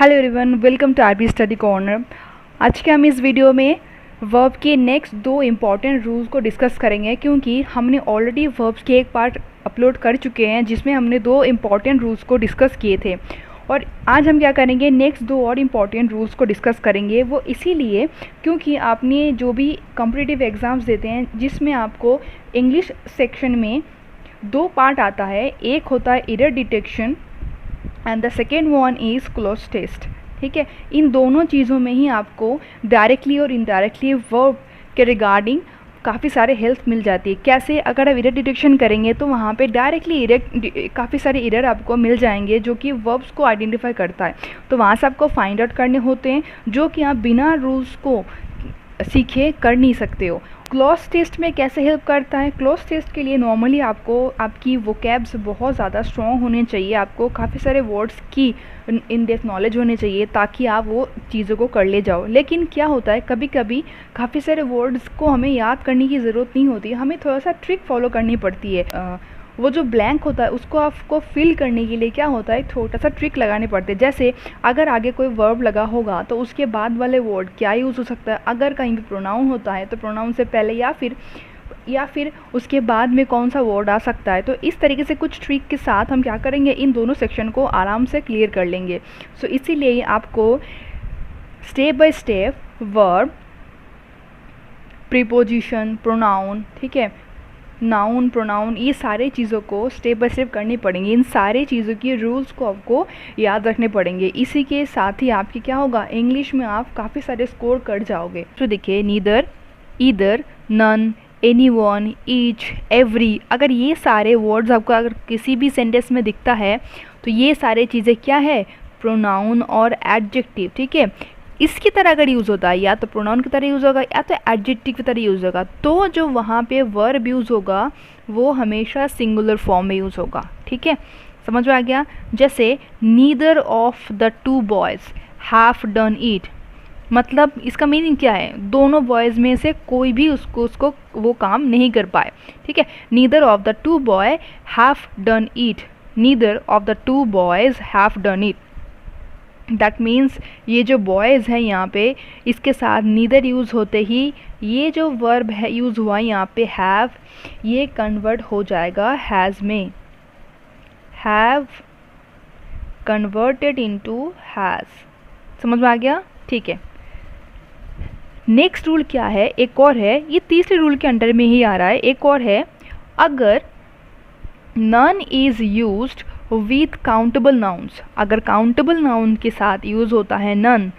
Hello everyone, welcome to RB study corner. आज के हम इस वीडियो में वर्ब के नेक्स्ट दो इम्पॉर्टेंट रूल्स को डिस्कस करेंगे, क्योंकि हमने ऑलरेडी वर्ब्स के एक पार्ट अपलोड कर चुके हैं जिसमें हमने दो इम्पॉर्टेंट रूल्स को डिस्कस किए थे। और आज हम क्या करेंगे, नेक्स्ट दो और इम्पॉर्टेंट रूल्स को डिस्कस करेंगे। वो इसीलिए क्योंकि आपने जो भी कॉम्पिटिटिव एग्ज़ाम्स देते हैं जिसमें आपको इंग्लिश सेक्शन में दो पार्ट आता है, एक होता है error detection and the second one is cloze test. ठीक है, इन दोनों चीज़ों में ही आपको डायरेक्टली और इनडायरेक्टली वर्ब के रिगार्डिंग काफ़ी सारे हेल्प मिल जाती है। कैसे? अगर आप एरर डिटेक्शन करेंगे तो वहाँ पे डायरेक्टली काफ़ी सारे एरर आपको मिल जाएंगे जो कि वर्ब्स को आइडेंटिफाई करता है, तो वहाँ से आपको फाइंड आउट करने होते हैं जो कि आप बिना रूल्स को सीखे कर नहीं सकते हो। क्लॉज टेस्ट में कैसे हेल्प करता है? क्लॉज टेस्ट के लिए नॉर्मली आपको आपकी वोकैब्स बहुत ज़्यादा स्ट्रॉन्ग होने चाहिए, आपको काफ़ी सारे वर्ड्स की इन डेप्थ नॉलेज होने चाहिए ताकि आप वो चीज़ों को कर ले जाओ। लेकिन क्या होता है, कभी कभी काफ़ी सारे वर्ड्स को हमें याद करने की ज़रूरत नहीं होती, हमें थोड़ा सा ट्रिक फॉलो करनी पड़ती है। वो जो ब्लैंक होता है उसको आपको फिल करने के लिए क्या होता है, छोटा सा ट्रिक लगाने पड़ते हैं। जैसे अगर आगे कोई वर्ब लगा होगा तो उसके बाद वाले वर्ड क्या यूज़ हो सकता है। अगर कहीं भी प्रोनाउन होता है तो प्रोनाउन से पहले या फिर उसके बाद में कौन सा वर्ड आ सकता है। तो इस तरीके से कुछ ट्रिक के साथ हम क्या करेंगे, इन दोनों सेक्शन को आराम से क्लियर कर लेंगे। सो इसीलिए आपको step by step verb, preposition, pronoun, ठीक है, नाउन, प्रोनाउन, ये सारे चीज़ों को स्टेप बाय स्टेप करनी पड़ेंगी। इन सारे चीज़ों की रूल्स को आपको याद रखने पड़ेंगे। इसी के साथ ही आपकी क्या होगा, इंग्लिश में आप काफ़ी सारे स्कोर कर जाओगे। तो देखिए, neither, either, none, anyone, each, every, अगर ये सारे वर्ड्स आपको अगर किसी भी सेंटेंस में दिखता है तो ये सारे चीज़ें क्या है, प्रोनाउन और एडजेक्टिव। ठीक है, इसकी तरह अगर यूज़ होता है या तो प्रोनाउन की तरह यूज़ होगा या तो एडजेक्टिव की तरह यूज़ होगा, तो जो वहाँ पे वर्ब यूज़ होगा वो हमेशा सिंगुलर फॉर्म में यूज़ होगा। ठीक है, समझ में आ गया? जैसे neither of the two boys have done it, मतलब इसका मीनिंग क्या है, दोनों बॉयज़ में से कोई भी उसको वो काम नहीं कर पाए। ठीक है, neither of the two boy have done it, neither of the two boys have done it. That means ये जो बॉयज़ हैं यहाँ पे, इसके साथ नीदर यूज़ होते ही ये जो वर्ब है यूज़ हुआ यहाँ पे हैव, ये कन्वर्ट हो जाएगा हैज़ में, हैव कन्वर्टेड इनटू हैज़। समझ में आ गया? ठीक है, नेक्स्ट रूल क्या है, एक और है, ये तीसरे रूल के अंडर में ही आ रहा है। एक और है, अगर none is used with countable nouns, अगर काउंटेबल नाउन के साथ यूज़ होता है none,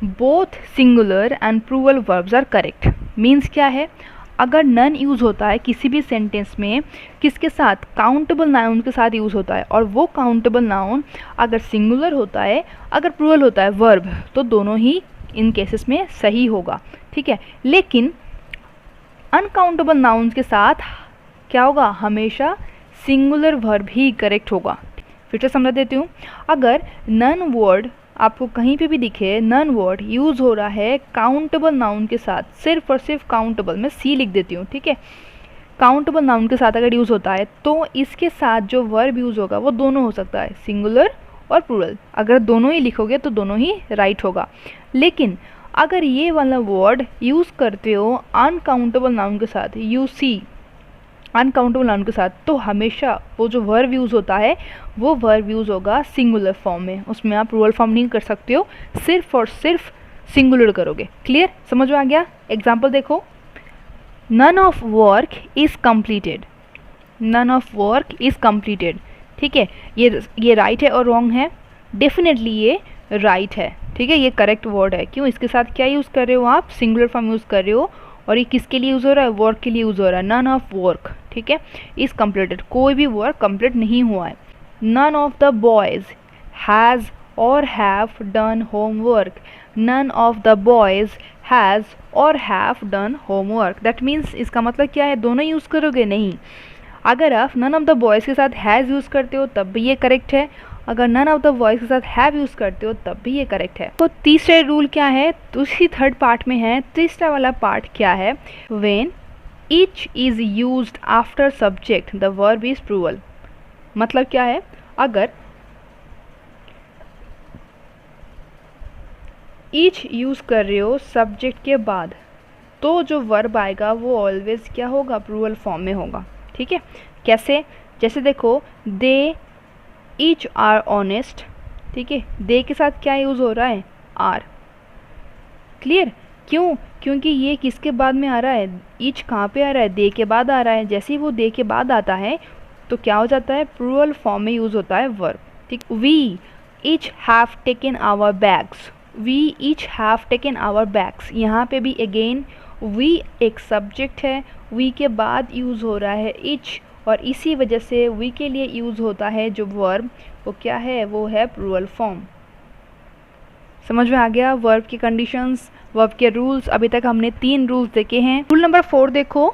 both singular and plural verbs are correct. Means क्या है, अगर नन यूज़ होता है किसी भी सेंटेंस में, किसके साथ, काउंटेबल नाउन के साथ यूज़ होता है, और वो काउंटेबल नाउन अगर सिंगुलर होता है, अगर प्लूरल होता है वर्ब, तो दोनों ही इन केसेस में सही होगा। ठीक है, लेकिन अनकाउंटेबल नाउन के साथ क्या होगा, हमेशा सिंगुलर वर्ब ही करेक्ट होगा। फिर से समझा देती हूँ, अगर नन वर्ड आपको कहीं पे भी दिखे, नन वर्ड यूज़ हो रहा है काउंटेबल नाउन के साथ, सिर्फ और सिर्फ काउंटेबल, मैं सी लिख देती हूँ। ठीक है, काउंटेबल नाउन के साथ अगर यूज़ होता है तो इसके साथ जो वर्ब यूज़ होगा वो दोनों हो सकता है, सिंगुलर और प्लूरल। अगर दोनों ही लिखोगे तो दोनों ही राइट होगा। लेकिन अगर ये वाला वर्ड यूज़ करते हो अनकाउंटेबल नाउन के साथ, यू सी, अनकाउंटेबल नाउन के साथ, तो हमेशा वो जो वर्ब यूज़ होता है वो वर्ब यूज़ होगा सिंगुलर फॉर्म में, उसमें आप प्लूरल फॉर्म नहीं कर सकते हो, सिर्फ और सिर्फ सिंगुलर करोगे। क्लियर? समझ में आ गया? एग्जाम्पल देखो, none of work is completed, none of work is completed. ठीक है, ये राइट है और रॉन्ग है? डेफिनेटली ये राइट है। ठीक है, ये करेक्ट वर्ड है। क्यों? इसके साथ क्या यूज़ कर रहे हो आप, सिंगुलर फॉर्म यूज़ कर रहे हो, और ये किसके लिए यूज़ हो रहा है, वर्क के लिए यूज़ हो रहा है। नन ऑफ वर्क, ठीक है, इज़ कम्प्लीटेड, कोई भी वर्क कंप्लीट नहीं हुआ है। None of the boys has or have done homework, none of the boys has or have done homework. That means इसका मतलब क्या है, दोनों यूज़ करोगे? नहीं, अगर आप नन ऑफ द बॉयज़ के साथ हैज़ यूज़ करते हो तब भी ये करेक्ट है, अगर नन ऑफ द बॉयज़ के साथ हैव यूज़ करते हो तब भी ये करेक्ट है। तो तीसरा रूल क्या है, उसी थर्ड पार्ट में है। तीसरा वाला पार्ट क्या है, when each is used after subject the verb is plural. मतलब क्या है, अगर ईच यूज़ कर रहे हो सब्जेक्ट के बाद, तो जो वर्ब आएगा वो ऑलवेज क्या होगा, प्लूरल फॉर्म में होगा। ठीक है, कैसे, जैसे देखो दे ईच आर ऑनेस्ट, ठीक है, दे के साथ क्या यूज़ हो रहा है, आर। क्लियर, क्यों, क्योंकि ये किसके बाद में आ रहा है, ईच कहाँ पे आ रहा है, दे के बाद आ रहा है। जैसे ही वो दे के बाद आता है तो क्या हो जाता है, प्लूरल फॉर्म में यूज़ होता है वर्ब। ठीक, we each have taken our bags, we each have taken our bags, यहाँ पे भी अगेन वी एक सब्जेक्ट है, वी के बाद यूज़ हो रहा है ईच, और इसी वजह से वी के लिए यूज़ होता है जो वर्ब, वो क्या है, वो है प्लूरल फॉर्म। समझ में आ गया वर्ब की कंडीशंस, वर्ब के रूल्स। अभी तक हमने 3 रूल्स देखे हैं। रूल नंबर 4 देखो,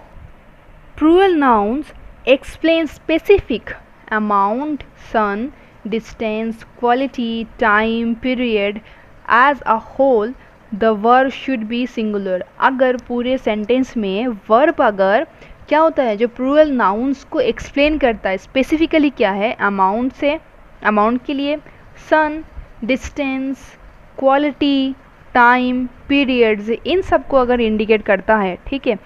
plural nouns explain specific amount, sum, distance, quality, time, period as a whole the verb should be singular. अगर पूरे सेंटेंस में वर्ब अगर क्या होता है, जो प्लूरल नाउन्स को एक्सप्लेन करता है, स्पेसिफिकली क्या है, अमाउंट से, अमाउंट के लिए, सन, डिस्टेंस, क्वालिटी, टाइम, पीरियड्स, इन सब को अगर इंडिकेट करता है, ठीक है,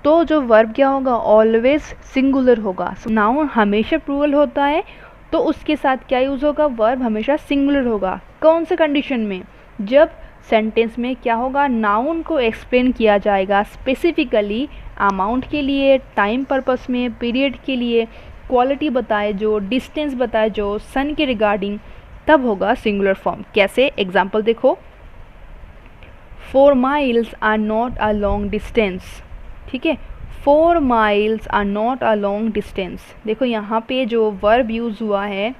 तो जो वर्ब क्या होगा, ऑलवेज सिंगुलर होगा। नाउन हमेशा प्लूरल होता है तो उसके साथ क्या यूज़ होगा, वर्ब हमेशा सिंगुलर होगा। कौन से कंडीशन में, जब सेंटेंस में क्या होगा, नाउन को एक्सप्लेन किया जाएगा स्पेसिफिकली, अमाउंट के लिए, टाइम पर्पस में, पीरियड के लिए, क्वालिटी बताए जो, डिस्टेंस बताए जो, सन के रिगार्डिंग, तब होगा सिंगुलर फॉर्म। कैसे, एग्जाम्पल देखो, 4 miles are not a long distance, ठीक है, 4 miles are not a long distance. देखो यहाँ पे जो वर्ब यूज़ हुआ है,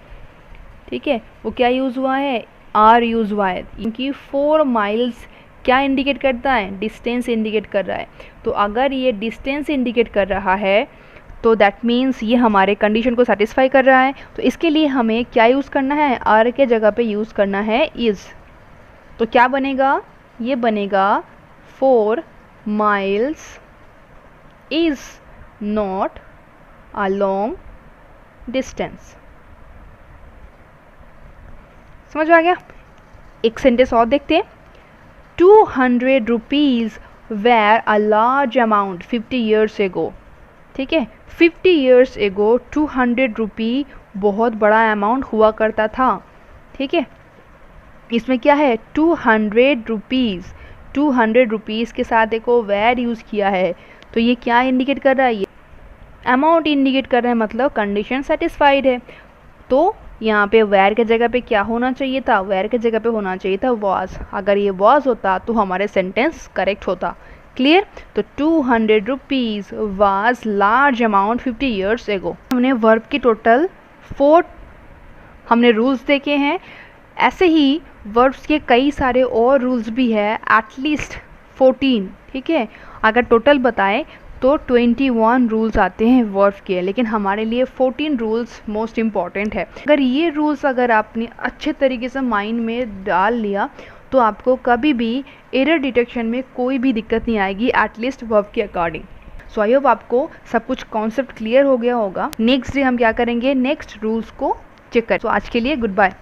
ठीक है, वो क्या यूज़ हुआ है, आर यूज़ हुआ है, क्योंकि 4 miles क्या इंडिकेट करता है, डिस्टेंस इंडिकेट कर रहा है। तो अगर ये डिस्टेंस इंडिकेट कर रहा है तो दैट मीन्स ये हमारे कंडीशन को सेटिस्फाई कर रहा है। तो इसके लिए हमें क्या यूज़ करना है, आर के जगह पे यूज़ करना है इज़। तो क्या बनेगा, ये बनेगा 4 miles is not a long distance. समझ आ गया। एक सेंटेंस और देखते हैं, 200 rupees were a large amount 50 years ago। ठीक है, 50 years ago 200 रुपी बहुत बड़ा अमाउंट हुआ करता था। ठीक है, इसमें क्या है, 200 रुपीज़, 200 रुपीज़ के साथ देखो वेर यूज़ किया है, तो ये क्या इंडिकेट कर रहा है, ये अमाउंट इंडिकेट कर रहा है, मतलब कंडीशन सेटिस्फाइड है। तो यहाँ पे वेर के जगह पे क्या होना चाहिए था, वेर के जगह पे होना चाहिए था वॉज। अगर ये वॉज होता तो हमारे सेंटेंस करेक्ट होता। क्लियर, तो 200 rupees was large amount 50 years ago। हमने वर्ब की टोटल 4 हमने रूल्स देखे हैं। ऐसे ही वर्ब्स के कई सारे और रूल्स भी है, एटलीस्ट 14। ठीक है, अगर टोटल बताएं तो 21 रूल्स आते हैं वर्ब के, लेकिन हमारे लिए 14 रूल्स मोस्ट इम्पॉर्टेंट है। अगर ये रूल्स अगर आपने अच्छे तरीके से माइंड में डाल लिया तो आपको कभी भी एरर डिटेक्शन में कोई भी दिक्कत नहीं आएगी, एटलीस्ट वर्ब के अकॉर्डिंग। सो आई होप आपको सब कुछ कॉन्सेप्ट क्लियर हो गया होगा। नेक्स्ट डे हम क्या करेंगे, नेक्स्ट रूल्स को चेक करें। तो आज के लिए गुड बाय।